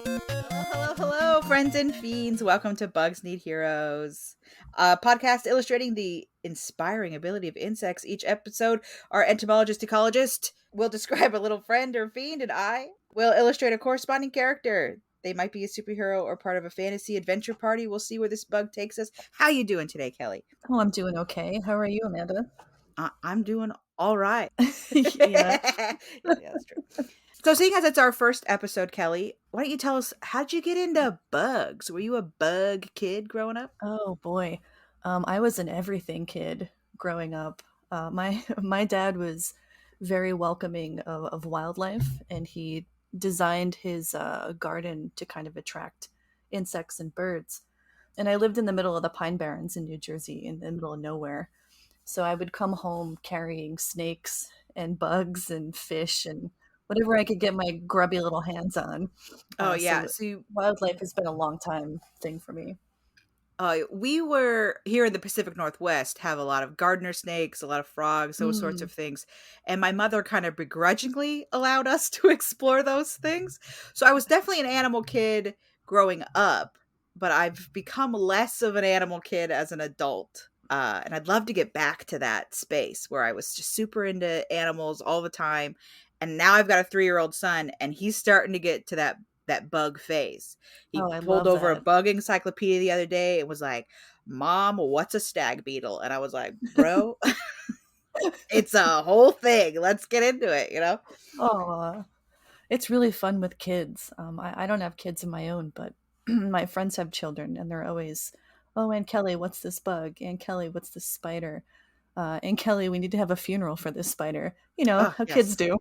Hello, friends and fiends. Welcome to Bugs Need Heroes, a podcast illustrating the inspiring ability of insects. Each episode, our entomologist ecologist will describe a little friend or fiend, and I will illustrate a corresponding character. They might be a superhero or part of a fantasy adventure party. We'll see where this bug takes us. How you doing today, Kelly? Oh, I'm doing okay. How are you, Amanda? I'm doing all right. Yeah. Yeah, that's true. So, seeing as it's our first episode, Kelly, why don't you tell us, how'd you get into bugs? Were you a bug kid growing up? Oh boy. I was an everything kid growing up. My dad was very welcoming of wildlife, and he designed his garden to kind of attract insects and birds. And I lived in the middle of the Pine Barrens in New Jersey, in the middle of nowhere. So I would come home carrying snakes and bugs and fish and whatever I could get my grubby little hands on. Oh, yeah. So So, wildlife has been a long time thing for me. we were here in the Pacific Northwest, have a lot of gardener snakes, a lot of frogs, those sorts Mm. of things. And my mother kind of begrudgingly allowed us to explore those things. So, I was definitely an animal kid growing up, but I've become less of an animal kid as an adult. And I'd love to get back to that space where I was just super into animals all the time. And now I've got a 3-year-old son, and he's starting to get to that bug phase. He Oh, I pulled love over a that. bug encyclopedia the other day and was like, "Mom, what's a stag beetle?" And I was like, "Bro, it's a whole thing. Let's get into it." Oh, it's really fun with kids. I don't have kids of my own, but my friends have children, and they're always, "Oh, Aunt Kelly, what's this bug? Aunt Kelly, what's this spider? Aunt Kelly, we need to have a funeral for this spider." You know Oh, how kids yes. do.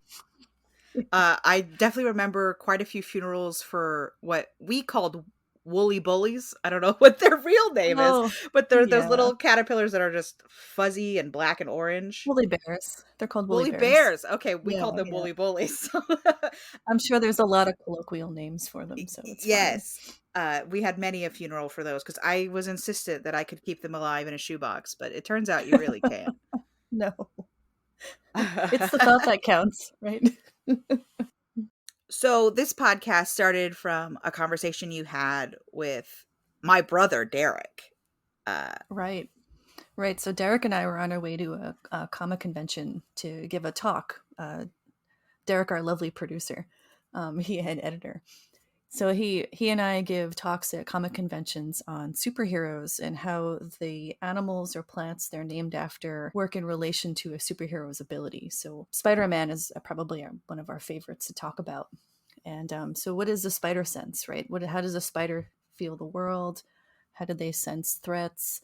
I definitely remember quite a few funerals for what we called woolly bullies. I don't know what their real name is, Oh, but they're those yeah. little caterpillars that are just fuzzy and black and orange. Woolly bears. They're called woolly Woolly bears. bears. Okay, we Yeah, called them yeah. woolly bullies. I'm sure there's a lot of colloquial names for them, so it's fine. Yes. We had many a funeral for those because I was insistent that I could keep them alive in a shoebox, but it turns out you really can't. No, it's the thought that counts, right? So this podcast started from a conversation you had with my brother Derek. Uh, Right, right. So Derek and I were on our way to a comic convention to give a talk. Derek, our lovely producer, he and editor. So he and I give talks at comic conventions on superheroes and how the animals or plants they're named after work in relation to a superhero's ability. So Spider-Man is probably one of our favorites to talk about. And so, what is the spider sense, right? How does a spider feel the world? How do they sense threats?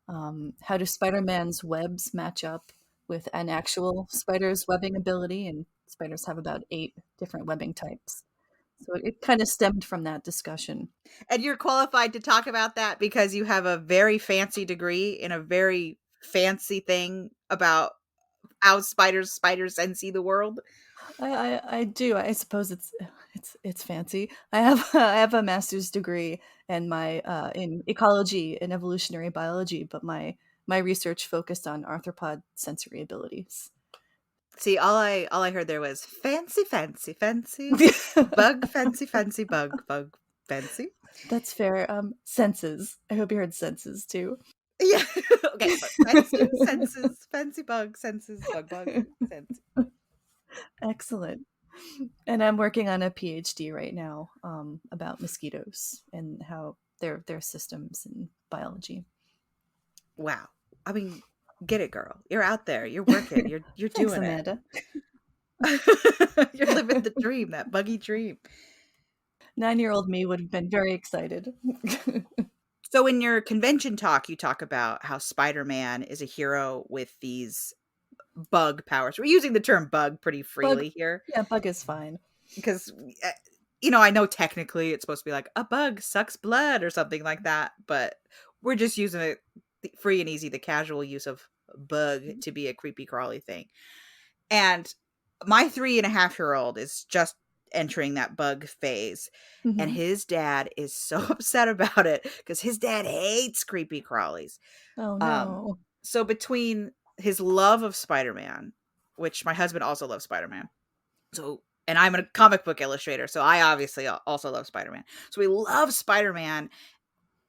How do Spider-Man's webs match up with an actual spider's webbing ability? And spiders have about 8 different webbing types. So it kind of stemmed from that discussion. and you're qualified to talk about that because you have a very fancy degree in a very fancy thing about how spiders and see the world. I do. I suppose it's fancy. I have I have a master's degree and my in ecology and evolutionary biology, but my research focused on arthropod sensory abilities. See, all I heard there was fancy, fancy, fancy, bug, fancy, fancy, bug, bug, fancy. That's fair. Senses. I hope you heard senses too. Yeah. Okay, but fancy senses, fancy bug senses, bug, bug sense. Excellent. And I'm working on a PhD right now about mosquitoes and how their systems in biology. Wow. I mean, get it, girl. You're out there. You're working. You're Thanks, doing it. Amanda. You're living the dream, that buggy dream. 9-year-old me would have been very excited. So in your convention talk, you talk about how Spider-Man is a hero with these bug powers. We're using the term bug pretty Bug, freely here yeah, bug is fine. because I know technically it's supposed to be like a bug sucks blood or something like that, but we're just using it free and easy, the casual use of bug to be a creepy crawly thing. And my 3.5-year-old is just entering that bug phase, and Hmm. his dad is so upset about it because his dad hates creepy crawlies. Oh Um, no. so between his love of Spider-Man, which my husband also loves Spider-Man, so and I'm a comic book illustrator, so I obviously also love Spider-Man. So we love Spider-Man,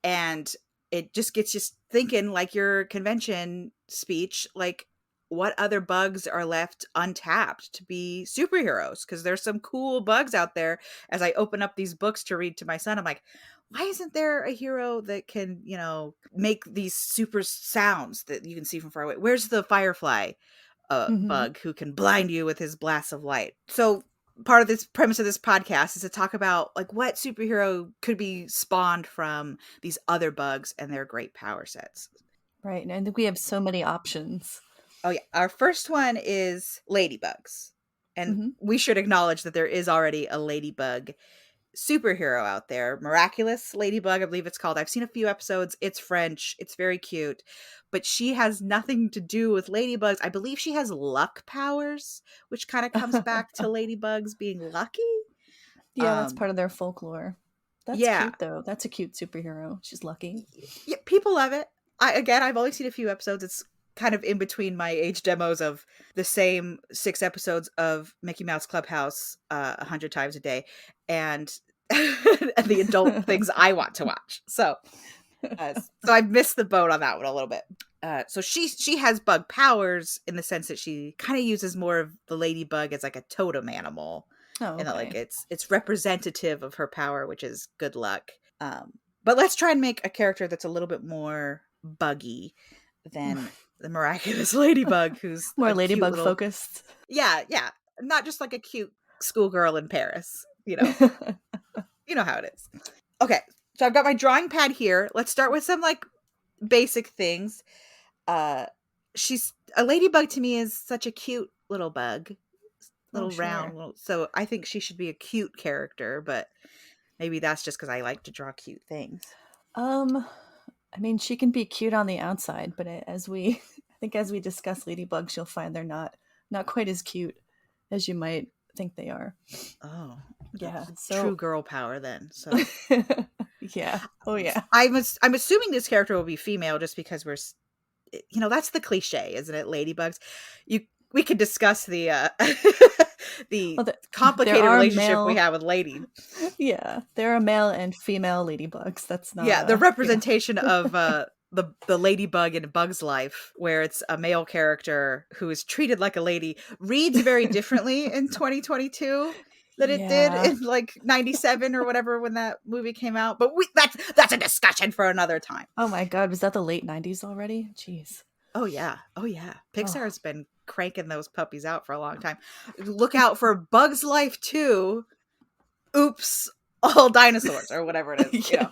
and it just gets you thinking, like your convention speech, like what other bugs are left untapped to be superheroes? Because there's some cool bugs out there. As I open up these books to read to my son, I'm like, why isn't there a hero that can, make these super sounds that you can see from far away? Where's the firefly Mm-hmm. bug who can blind you with his blasts of light? So part of this premise of this podcast is to talk about like what superhero could be spawned from these other bugs and their great power sets. Right. And I think we have so many options. Oh yeah, our first one is ladybugs. And Mm-hmm. we should acknowledge that there is already a ladybug superhero out there. Miraculous Ladybug, I believe it's called. I've seen a few episodes. It's French. It's very cute. But she has nothing to do with ladybugs. I believe she has luck powers, which kind of comes back to ladybugs being lucky. Yeah, that's part of their folklore. That's Yeah. cute though. That's a cute superhero. She's lucky. Yeah, people love it. I've only seen a few episodes. It's kind of in between my age demos of the same 6 episodes of Mickey Mouse Clubhouse 100 times a day, and and the adult things I want to watch. So I missed the boat on that one a little bit. So she has bug powers in the sense that she kind of uses more of the ladybug as like a totem animal, Oh, and that like okay. it's representative of her power, which is good luck. But let's try and make a character that's a little bit more buggy than the miraculous ladybug, who's More a cute ladybug little, focused. yeah, not just like a cute schoolgirl in Paris. You know how it is. Okay, so I've got my drawing pad here. Let's start with some like basic things. uh she's a ladybug. To me is such a cute little bug, Oh, little round sure. little, so I think she should be a cute character, but maybe that's just because I like to draw cute things. Um, I mean, she can be cute on the outside, but as we, I think, as we discuss ladybugs, you'll find they're not quite as cute as you might think they are. Oh, Yeah. true So, girl power then. So yeah. Oh, yeah. I'm assuming this character will be female just because that's the cliche, isn't it? Ladybugs. You We could discuss the the Well, there complicated are relationship we male. have with lady. Yeah, there are male and female ladybugs. That's not Yeah, the a representation of the ladybug in Bug's Life, where it's a male character who is treated like a lady, reads very differently in 2022 than it did Yeah. in like 97 or whatever when that movie came out. But that's a discussion for another time. Oh my God, was that the late '90s already? Jeez. Oh yeah. Oh yeah. Oh. Pixar's been cranking those puppies out for a long time. Look out for Bug's Life 2. Oops, all dinosaurs or whatever it is. Yeah.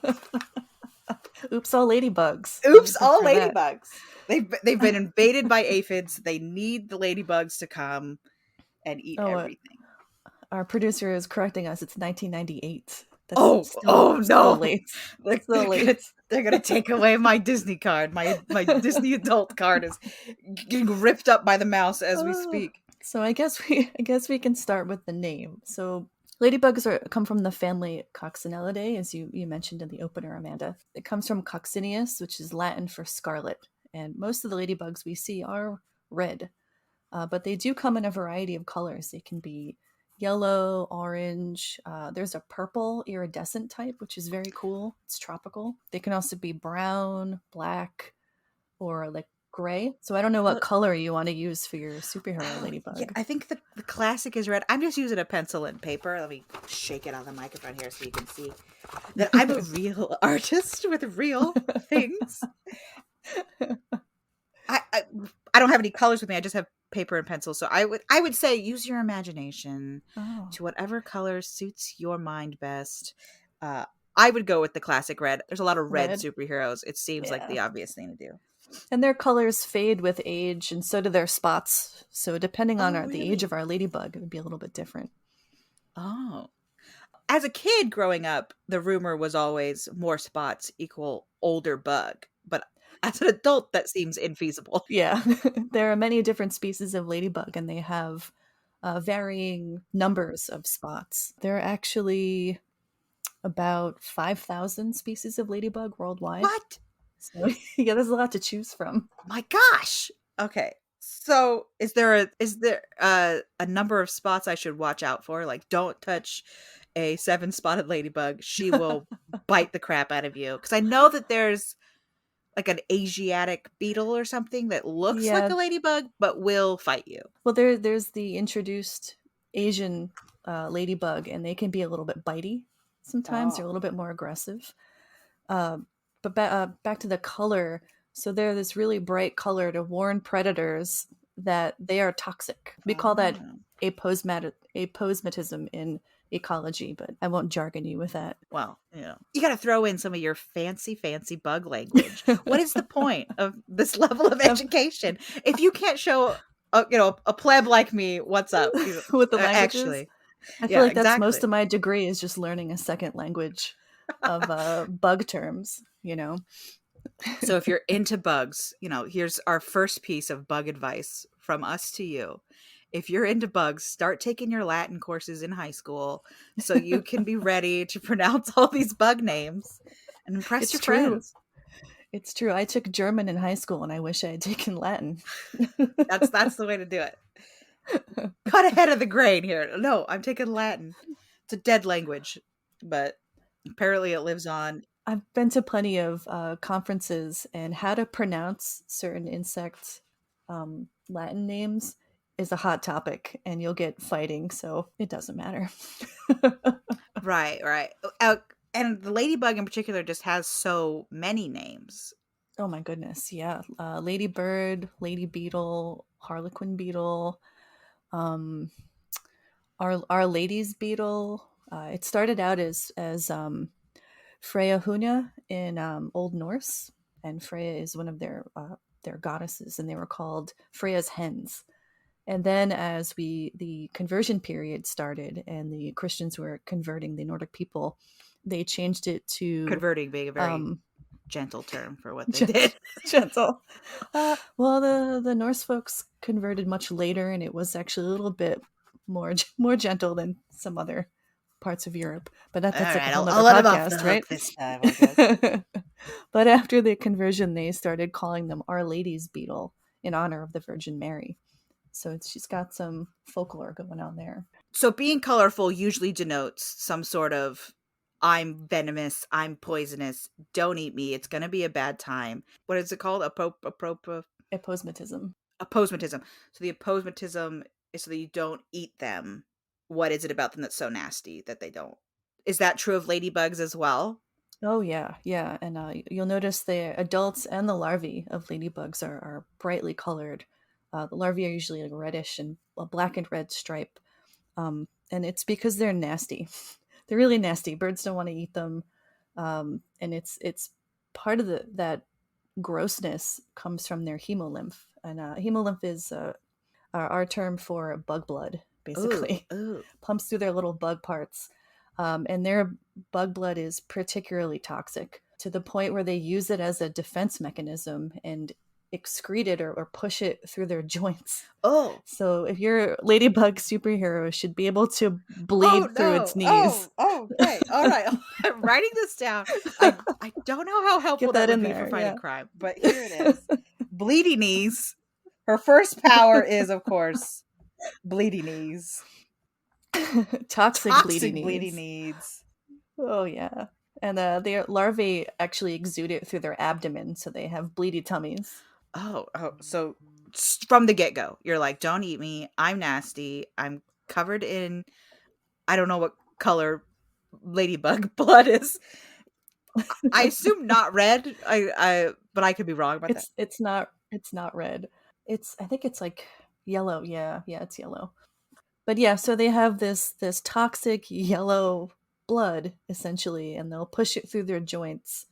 Oops, all ladybugs. Oops, Look all for that. ladybugs. They've been invaded by aphids. They need the ladybugs to come and eat Oh, everything. our producer is correcting us. It's 1998. That's Oh still no. late. They're, Still they're gonna late. they're gonna take away my Disney card. My Disney adult card is getting ripped up by the mouse as we Oh. speak. So I guess we can start with the name. So ladybugs come from the family Coccinellidae, as you mentioned in the opener, Amanda. It comes from coccineus, which is Latin for scarlet, and most of the ladybugs we see are red, but they do come in a variety of colors. They can be yellow, orange. There's a purple iridescent type, which is very cool. It's tropical. They can also be brown, black, or like gray. So I don't know what Well, color you want to use for your superhero yeah, ladybug. I think the classic is red. I'm just using a pencil and paper. Let me shake it on the microphone here so you can see that I'm a real artist with real things. I I don't have any colors with me. I just have paper and pencil. So I would say use your imagination Oh, to whatever color suits your mind best. Uh, I would go with the classic red. There's a lot of red red. superheroes. It seems like Yeah. the obvious thing to do. And their colors fade with age, and so do their spots. So depending on Oh, the age really? of our ladybug, it would be a little bit different. Oh. As a kid growing up, the rumor was always more spots equal older bug. But as an adult, that seems infeasible. Yeah. There are many different species of ladybug, and they have varying numbers of spots. There are actually about 5,000 species of ladybug worldwide. What? So, yeah, there's a lot to choose from. My gosh. Okay. So, is there a number of spots I should watch out for? Like, don't touch a seven-spotted ladybug. She will bite the crap out of you. Because I know that there's like an Asiatic beetle or something that looks like Yeah. a ladybug but will fight you. Well, there's the introduced Asian ladybug, and they can be a little bit bitey sometimes. They're a Oh. little bit more aggressive. Uh, but back to the color. So they're this really bright color to warn predators that they are toxic. We call that Oh. aposematism in ecology, but I won't jargon you with that. Well, you got to throw in some of your fancy, fancy bug language. What is the point of this level of education if you can't show a pleb like me what's up? With the languages? Actually, I feel yeah, like that's most exactly. of my degree is just learning a second language of bug terms, you know? So if you're into bugs, here's our first piece of bug advice from us to you. If you're into bugs, start taking your Latin courses in high school so you can be ready to pronounce all these bug names and impress It's your true. friends. It's true. I took German in high school and I wish I had taken Latin. That's the way to do it. Cut ahead of the grain here. No, I'm taking Latin. It's a dead language, but apparently it lives on. I've been to plenty of conferences, and how to pronounce certain insect Latin names is a hot topic, and you'll get fighting, so it doesn't matter. Right, right. And the ladybug in particular just has so many names. Oh my goodness, yeah. Ladybird, lady beetle, harlequin beetle, um, our lady's beetle. It started out as Freya Huna in Old Norse, and Freya is one of their goddesses, and they were called Freya's hens. And then, as the conversion period started, and the Christians were converting the Nordic people, they changed it to Converting being a very um, gentle term for what they did. gentle. Well, the Norse folks converted much later, and it was actually a little bit more gentle than some other parts of Europe. But All that's like a right, whole I'll nother let him off the podcast, right? hook this time, I guess. But after the conversion, they started calling them Our Lady's beetle in honor of the Virgin Mary. So she's got some folklore going on there. So being colorful usually denotes some sort of I'm venomous, I'm poisonous, don't eat me, it's going to be a bad time. What is it called? Aposematism. Aposematism. So the aposematism is so that you don't eat them. What is it about them that's so nasty that they don't? Is that true of ladybugs as well? Oh yeah, yeah, and you'll notice the adults and the larvae of ladybugs are brightly colored. The larvae are usually like reddish and a black and red stripe, and it's because they're nasty. They're really nasty. Birds don't want to eat them, and it's part of that grossness comes from their hemolymph, and hemolymph is our term for bug blood, Ooh, basically. ooh. Pumps through their little bug parts. And their bug blood is particularly toxic to the point where they use it as a defense mechanism and excrete it or push it through their joints. Oh. So if your ladybug superhero should be able to Oh bleed through no. its knees. Okay. All right. I'm writing this down. I don't know how helpful Get that that would in be for there, fighting yeah. crime, but here it is. Bleedy knees. Her first power is, of course, bleedy knees. Toxic bleedy Toxic bleedy knees. knees. Oh yeah. And their larvae actually exude it through their abdomen, so they have bleedy tummies. So from the get-go, you're like, don't eat me. I'm nasty. I'm covered in, I don't know what color ladybug blood is. I assume not red. But I could be wrong about that. It's not red. I think it's like yellow. Yeah, it's yellow. But yeah, so they have this toxic yellow blood essentially, and they'll push it through their joints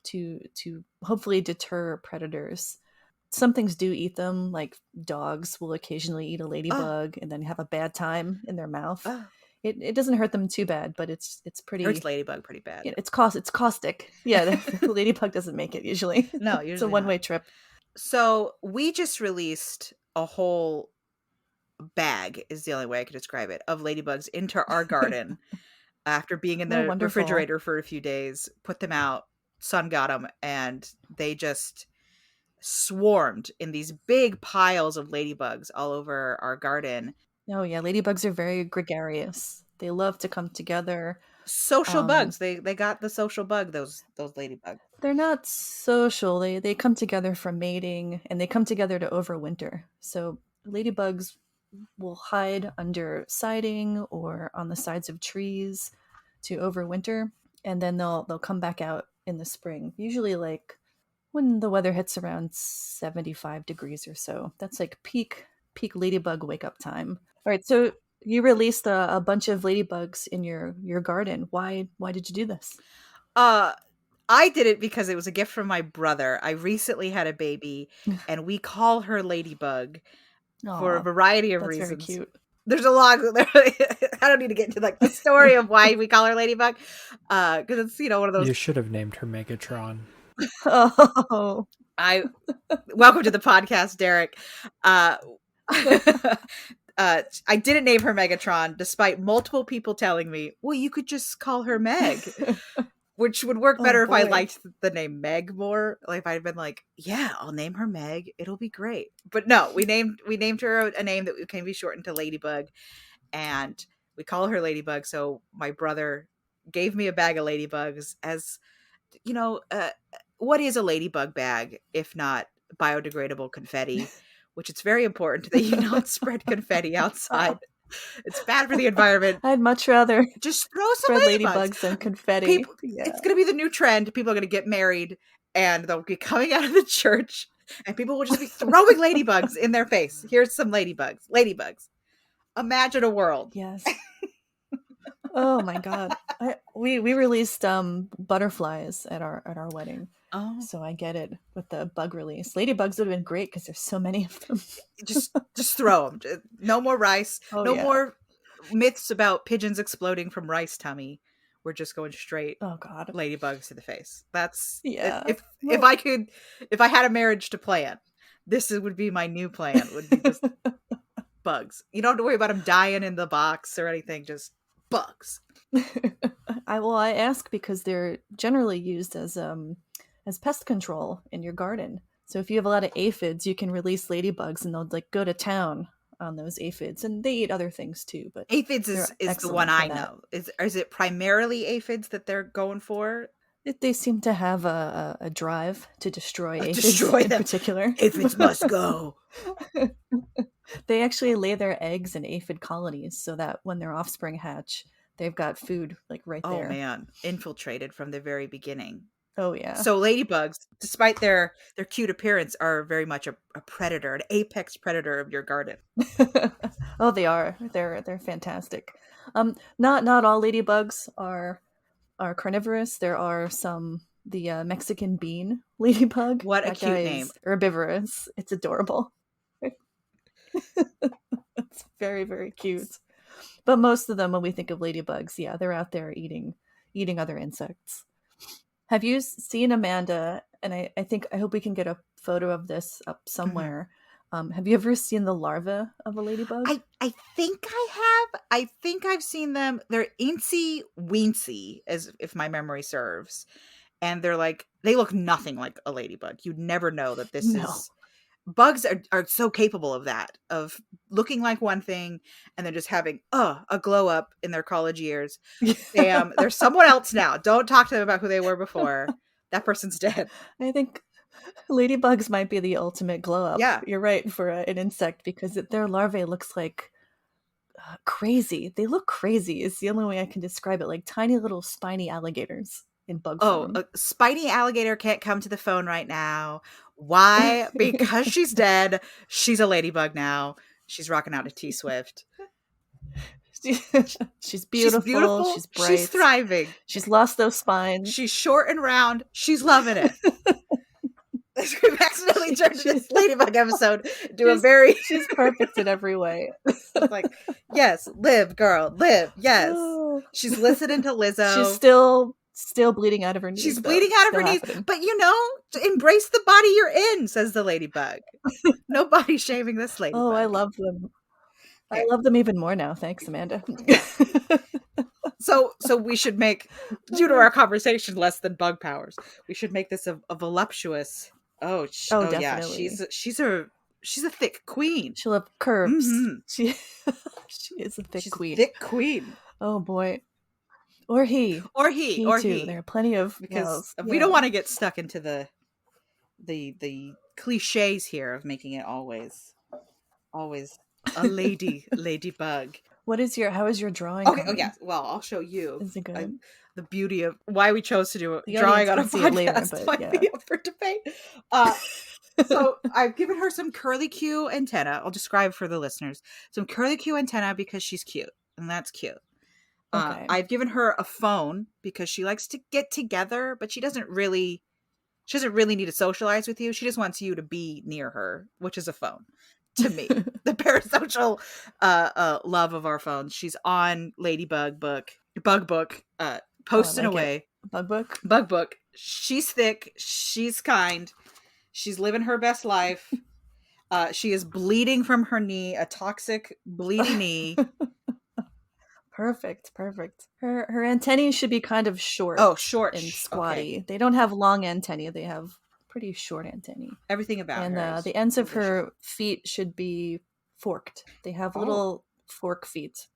to hopefully deter predators. Some things do eat them, like dogs will occasionally eat a Oh, ladybug and then have a bad time in their mouth. oh. It doesn't hurt them too bad, but it's Hurts pretty. ladybug pretty bad. It's caustic. Yeah, the ladybug doesn't make it usually. No, It's a usually not. one-way trip. So we just released a whole bag, is the only way I could describe it, of ladybugs into our garden after being in Oh, the wonderful. refrigerator for a few days. Put them out, sun got them, and they just swarmed in these big piles of ladybugs all over our garden. Oh yeah, ladybugs are very gregarious. They love to come together. Social Um, bugs. They got the social bug, those ladybugs. they're not social. They come together for mating, and they come together to overwinter. So ladybugs will hide under siding or on the sides of trees to overwinter, and then they'll come back out in the spring. Usually like when the weather hits around 75 degrees or so. That's like peak ladybug wake up time. All right, so you released a bunch of ladybugs in your garden. Why did you do this? Uh I did it because it was a gift from my brother. I recently had a baby and we call her Ladybug for a Aw, variety of that's very reasons. cute. There's a lot. I don't need to get into like the story of why we call her Ladybug, because it's one of those. You should have named her Megatron. Oh. I welcome to the podcast, Derek. Uh, I didn't name her Megatron, despite multiple people telling me, "Well, you could just call her Meg," which would work Oh better if I boy. liked the name Meg more. Like if I'd been like, "Yeah, I'll name her Meg. It'll be great." But no, we named her a name that can be shortened to Ladybug, and we call her Ladybug. So my brother gave me a bag of ladybugs as what is a ladybug bag if not biodegradable confetti, which it's very important that you not spread confetti outside. It's bad for the environment. I'd much rather Just throw some spread ladybugs. ladybugs than confetti. People, Yeah. it's going to be the new trend. People are going to get married and they'll be coming out of the church and people will just be throwing ladybugs in their face. Here's some ladybugs. Imagine a world. Yes. Oh my god. We released butterflies at our wedding. Oh, So I get it with the bug release. Ladybugs would have been great because there's so many of them. just throw them. No more rice. Oh No yeah. more myths about pigeons exploding from rice tummy. We're just going straight Oh god. ladybugs to the face. That's Yeah. if Well, if I had a marriage to plan, this would be my new plan. Would be just bugs. You don't have to worry about them dying in the box or anything. Just bugs. I ask because they're generally used as pest control in your garden. So if you have a lot of aphids, you can release ladybugs and they'll like go to town on those aphids, and they eat other things too, but Aphids they're is the one excellent for I that. know. Is it primarily aphids that they're going for? They seem to have a drive to destroy aphids Destroy in them. particular. Aphids must go. They actually lay their eggs in aphid colonies so that when their offspring hatch, they've got food like right Oh there. man, infiltrated from the very beginning. Oh yeah. So ladybugs, despite their cute appearance, are very much a predator, an apex predator of your garden. Oh, they are. They're fantastic. Not all ladybugs are carnivorous. There are some. The Mexican bean ladybug. What a That guy cute name. is herbivorous. It's adorable. It's very very cute. But most of them, when we think of ladybugs, yeah, they're out there eating other insects. Have you seen Amanda? And I hope we can get a photo of this up somewhere. Have you ever seen the larva of a ladybug? I think I have. I think I've seen them. They're incy weensy, as if my memory serves. And they look nothing like a ladybug. You'd never know that this No. is bugs are so capable of that, of looking like one thing and then just having a glow up in their college years. Damn, they're someone else now. Don't talk to them about who they were before. That person's dead. I think ladybugs might be the ultimate glow up. Yeah. You're right for an insect because their larvae looks like crazy. They look crazy. Is the only way I can describe it. Like tiny little spiny alligators in bug Oh, form. a spiny alligator can't come to the phone right now. Why? Because she's dead. She's a ladybug now. She's rocking out to T Swift. She's beautiful. She's bright. She's thriving. She's lost those spines. She's short and round. She's loving it. We've accidentally turned this ladybug episode to a very. She's perfect in every way. Like, yes, live, girl, live. Yes, Oh. she's listening to Lizzo. She's still bleeding out of her knees. She's though. bleeding out of Still her knees. happening. But embrace the body you're in, says the ladybug. No body shaming this ladybug. Oh, I love them. Okay. I love them even more now. Thanks, Amanda. So we should make, due to our conversation, less than bug powers. We should make this a voluptuous Oh, Oh, oh yeah, definitely. she's a thick queen. She'll have curves. Mm-hmm. She she is a thick She's a queen. thick queen. Oh boy. Or he. Or he, He or too. There he. are plenty of Because males. we don't Yeah. want to get stuck into the cliches here of making it always a ladybug. How is your drawing Okay, oh coming? yes. Well, I'll show you. Is it good? The beauty of why we chose to do a The drawing audience on a can see it later, podcast but might yeah. be up for debate. Uh, so I've given her some curly Q antenna. I'll describe for the listeners. Some curly Q antenna because she's cute, and that's cute. Okay. I've given her a phone because she likes to get together, but she doesn't really need to socialize with you. She just wants you to be near her, which is a phone. To me, the parasocial love of our phones. She's on Bug Book, Oh, I posting like it. away. Bug book? Bug Book. She's thick. She's kind. She's living her best life. She is bleeding from her knee, a toxic, bleedy knee. Perfect, perfect. Her antennae should be kind of short Oh, short. and Okay. squatty. They don't have long antennae. They have pretty short antennae. Everything about And her is the ends of delicious. her feet should be forked. They have Oh. little fork feet.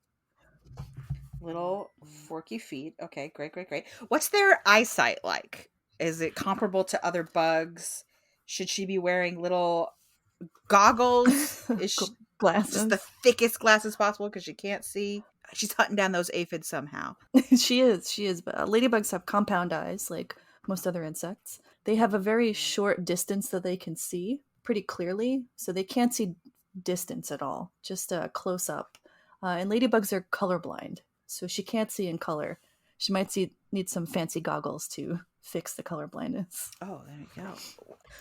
Little forky feet. Okay, great, great, great. What's their eyesight like? Is it comparable to other bugs? Should she be wearing little goggles? Is she just the Glasses. thickest glasses possible because she can't see? She's hunting down those aphids somehow. She is. But ladybugs have compound eyes, like most other insects. They have a very short distance that they can see pretty clearly, so they can't see distance at all, just close up. And ladybugs are colorblind, so she can't see in color. She might need some fancy goggles to fix the color blindness. Oh, there you go.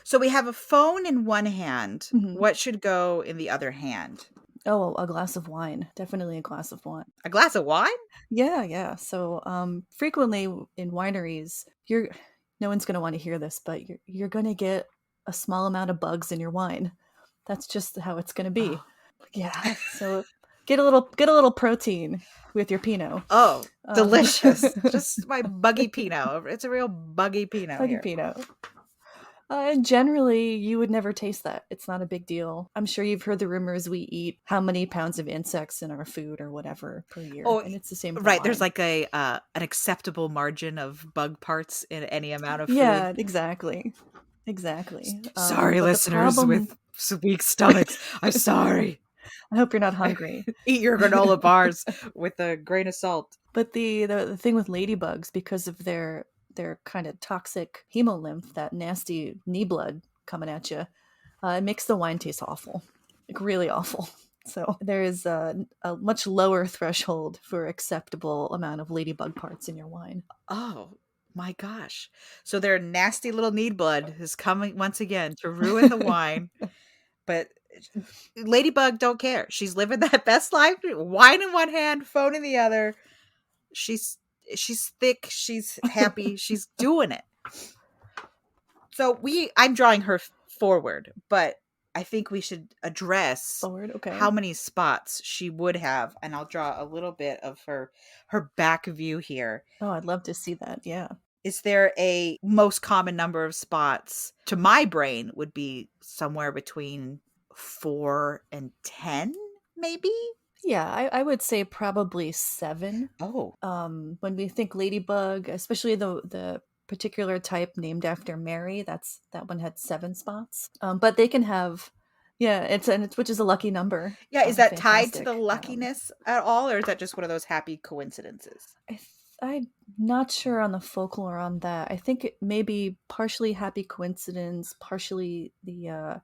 So we have a phone in one hand. Mhm. What should go in the other hand? Oh, a glass of wine. Definitely a glass of wine. A glass of wine? Yeah. So, frequently in wineries, no one's gonna want to hear this, but you're gonna get a small amount of bugs in your wine. That's just how it's gonna be. Oh. Yeah. So get a little protein with your Pinot. Oh, delicious. Just my buggy Pinot. It's a real buggy Pinot Buggy here. Pinot. And generally, you would never taste that. It's not a big deal. I'm sure you've heard the rumors we eat how many pounds of insects in our food or whatever per year, Oh, and it's the same for right. There's wine. like an acceptable margin of bug parts in any amount of Yeah, food. exactly. Sorry, But listeners the problem, with weak stomachs. I'm sorry. I hope you're not hungry. Eat your granola bars with a grain of salt. But the thing with ladybugs, because of their kind of toxic hemolymph, that nasty knee blood coming at you, it makes the wine taste awful, like really awful. So there is a much lower threshold for acceptable amount of ladybug parts in your wine. Oh my gosh. So their nasty little need blood is coming once again to ruin the wine. But Ladybug don't care. She's living that best life. Wine in one hand, phone in the other. She's thick, she's happy, she's doing it. So I'm drawing her forward, but I think we should address Forward, okay. how many spots she would have, and I'll draw a little bit of her back view here. Oh, I'd love to see that. Yeah. Is there a most common number of spots? To my brain would be somewhere between 4 and 10, maybe? Yeah, I would say probably 7. Oh. When we think ladybug, especially the particular type named after Mary, that one had 7 spots. But they can have, yeah, it's which is a lucky number. Yeah, is that tied to Fantastic. the luckiness at all, or is that just one of those happy coincidences? I'm not sure on the folklore on that. I think it may be partially happy coincidence, partially the.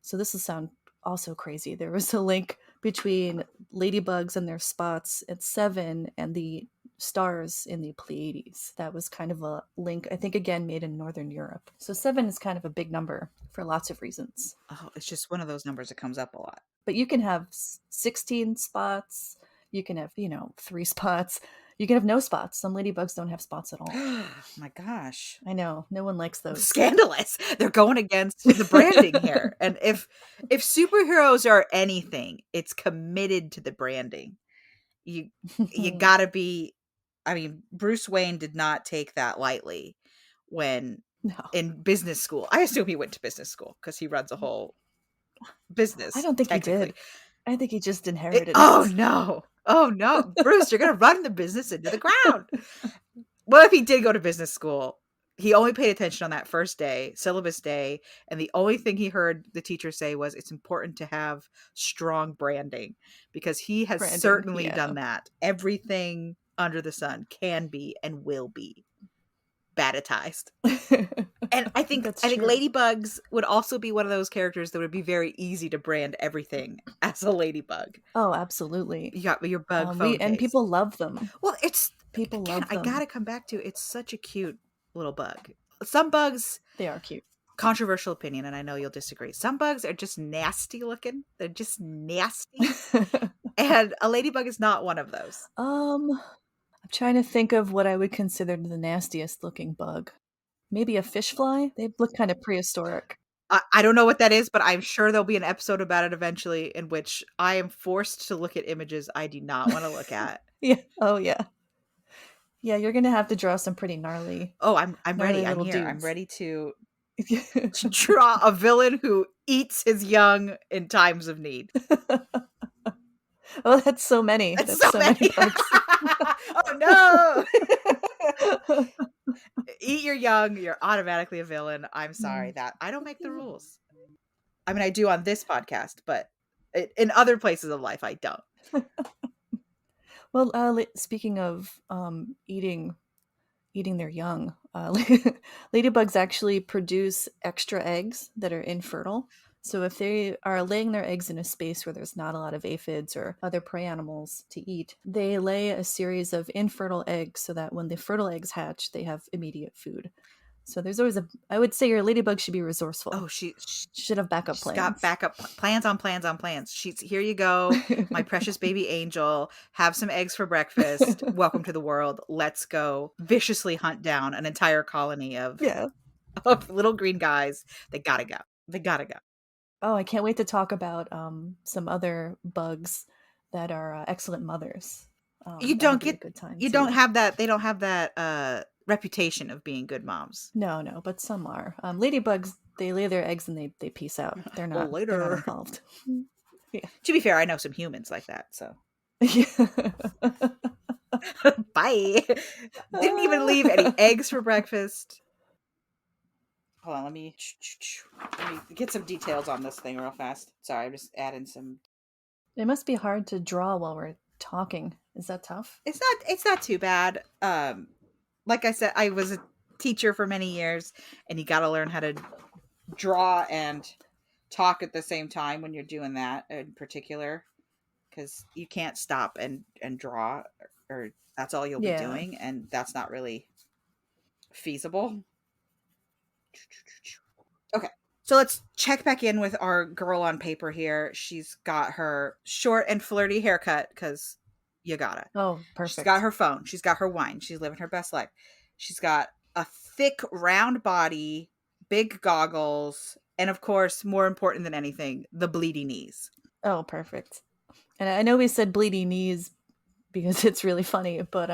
So this will sound also crazy. There was a link between ladybugs and their spots at 7 and the stars in the Pleiades. That was kind of a link, I think, again, made in Northern Europe. So 7 is kind of a big number for lots of reasons. Oh, it's just one of those numbers that comes up a lot. But you can have 16 spots. You can have, 3 spots. You can have no spots. Some ladybugs don't have spots at all. My gosh. I know. No one likes those. Scandalous. They're going against the branding here. And if superheroes are anything, it's committed to the branding. You got to be, I mean, Bruce Wayne did not take that lightly when No. in business school. I assume he went to business school because he runs a whole I business, don't think he technically. did. I think he just inherited Oh, it. no. Oh, no. Bruce, you're going to run the business into the ground. Well, if he did go to business school, he only paid attention on that first day, syllabus day, and the only thing he heard the teacher say was it's important to have strong branding, because he has Branding, certainly yeah. done that. Everything under the sun can be and will be badatized. And I think That's true. Ladybugs would also be one of those characters that would be very easy to brand everything as a ladybug. Oh, absolutely. You got your bug phone And case. people love them. Well, it's People again, love I them. gotta come back to it's such a cute little bug. Some bugs, They are cute. controversial opinion, and I know you'll disagree. Some bugs are just nasty looking. They're just nasty. And a ladybug is not one of those. I'm trying to think of what I would consider the nastiest looking bug. Maybe a fish fly? They look kind of prehistoric. I don't know what that is, but I'm sure there'll be an episode about it eventually in which I am forced to look at images I do not want to look at. Yeah. Oh, yeah. Yeah, you're gonna have to draw some pretty gnarly, Oh, I'm gnarly ready. I'm little here. I'm dudes. ready to draw a villain who eats his young in times of need. Oh, that's so many. That's That's so so many many. bugs. Oh no! Eat your young. You're automatically a villain. I'm sorry that I don't make the rules. I mean, I do on this podcast, but in other places of life, I don't. Well, speaking of eating their young, ladybugs actually produce extra eggs that are infertile. So if they are laying their eggs in a space where there's not a lot of aphids or other prey animals to eat, they lay a series of infertile eggs so that when the fertile eggs hatch, they have immediate food. So there's always I would say your ladybug should be resourceful. Oh, She should have backup she's plans. got backup plans on plans on plans. She's here. You go, my precious baby angel. Have some eggs for breakfast. Welcome to the world. Let's go viciously hunt down an entire colony of Yeah. of little green guys. They gotta go. They gotta go. Oh, I can't wait to talk about some other bugs that are excellent mothers. You That'll don't be a get. good time You too. don't have that. They don't have that reputation of being good moms. No, but some are. Ladybugs, they lay their eggs and they peace out. They're Well, not. later. They're not involved. Yeah. To be fair, I know some humans like that. So Yeah. bye. Didn't even leave any eggs for breakfast. Hold on, let me get some details on this thing real fast. Sorry, I'm just adding some. It must be hard to draw while we're talking. Is that tough? It's not too bad. Like I said, I was a teacher for many years, and you got to learn how to draw and talk at the same time when you're doing that in particular, because you can't stop and draw, or that's all you'll be doing, and that's not really feasible. Okay, so let's check back in with our girl on paper here. She's got her short and flirty haircut because you gotta. Oh, perfect. She's got her phone. She's got her wine. She's living her best life. She's got a thick, round body, big goggles, and of course, more important than anything, the bleedy knees. Oh, perfect. And I know we said bleedy knees because it's really funny, but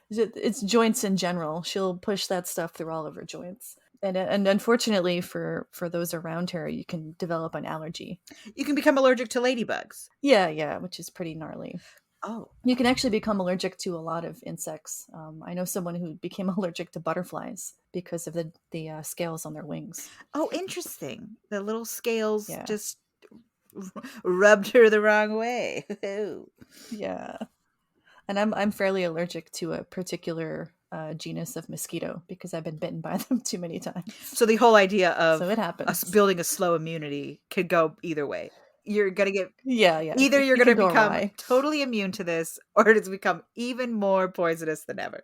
it's joints in general. She'll push that stuff through all of her joints. And unfortunately for those around her, you can develop an allergy. You can become allergic to ladybugs. Yeah, which is pretty gnarly. Oh. You can actually become allergic to a lot of insects. I know someone who became allergic to butterflies because of the scales on their wings. Oh, interesting. The little scales Yeah. just rubbed her the wrong way. Yeah. And I'm fairly allergic to a particular genus of mosquito because I've been bitten by them too many times. So the whole idea of so it happens. us building a slow immunity could go either way. You're gonna get Either you're gonna become totally immune to this, or it's become even more poisonous than ever.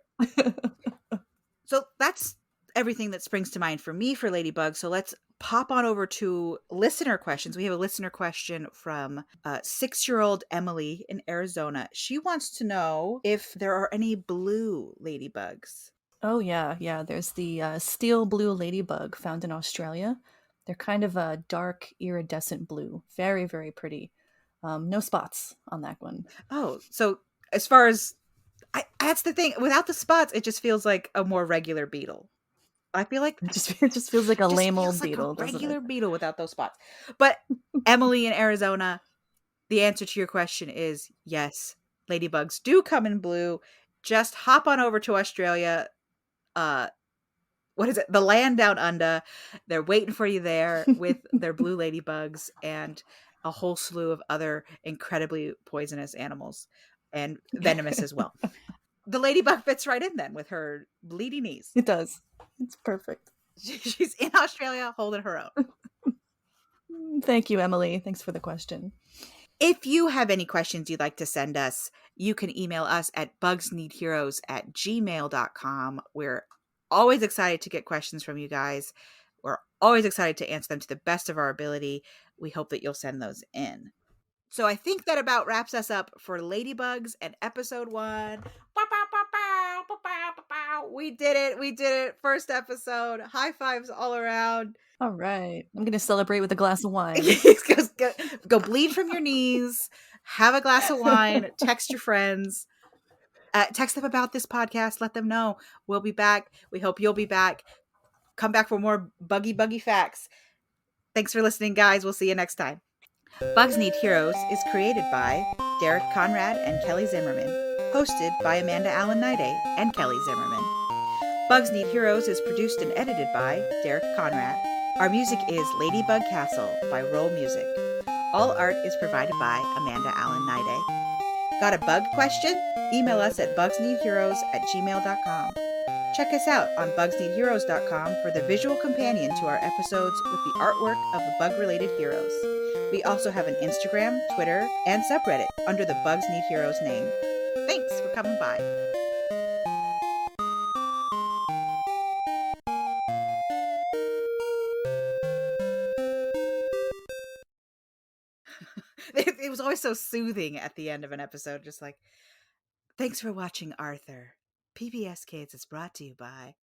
So that's everything that springs to mind for me for Ladybug. So let's pop on over to listener questions. We have a listener question from 6-year-old Emily in Arizona. She wants to know if there are any blue ladybugs. Oh yeah. There's the steel blue ladybug found in Australia. They're kind of a dark iridescent blue. Very, very pretty. No spots on that one. Oh, so as far as that's the thing. Without the spots, it just feels like a more regular beetle. I feel like It just feels like a just lame old feels like a beetle, doesn't regular it? beetle without those spots. But Emily in Arizona, the answer to your question is yes. Ladybugs do come in blue. Just hop on over to Australia. What is it? The land down under. They're waiting for you there with their blue ladybugs and a whole slew of other incredibly poisonous animals and venomous as well. The ladybug fits right in then with her bleedy knees. It does. It's perfect. She's in Australia holding her own. Thank you, Emily. Thanks for the question. If you have any questions you'd like to send us, you can email us at bugsneedheroes@gmail.com. We're always excited to get questions from you guys. We're always excited to answer them to the best of our ability. We hope that you'll send those in. So I think that about wraps us up for Ladybugs and episode 1. We did it. We did it. First episode. High fives all around. All right. I'm going to celebrate with a glass of wine. Go bleed from your knees. Have a glass of wine. Text your friends. Text them about this podcast. Let them know. We'll be back. We hope you'll be back. Come back for more buggy facts. Thanks for listening, guys. We'll see you next time. Bugs Need Heroes is created by Derek Conrad and Kelly Zimmerman. Hosted by Amanda Allen Niday and Kelly Zimmerman. Bugs Need Heroes is produced and edited by Derek Conrad. Our music is Ladybug Castle by Roll Music. All art is provided by Amanda Allen Niday. Got a bug question? Email us at bugsneedheroes@gmail.com. Check us out on bugsneedheroes.com for the visual companion to our episodes with the artwork of the bug-related heroes. We also have an Instagram, Twitter, and subreddit under the Bugs Need Heroes name. Thanks for coming by. It was always so soothing at the end of an episode, just like, thanks for watching Arthur. PBS Kids is brought to you by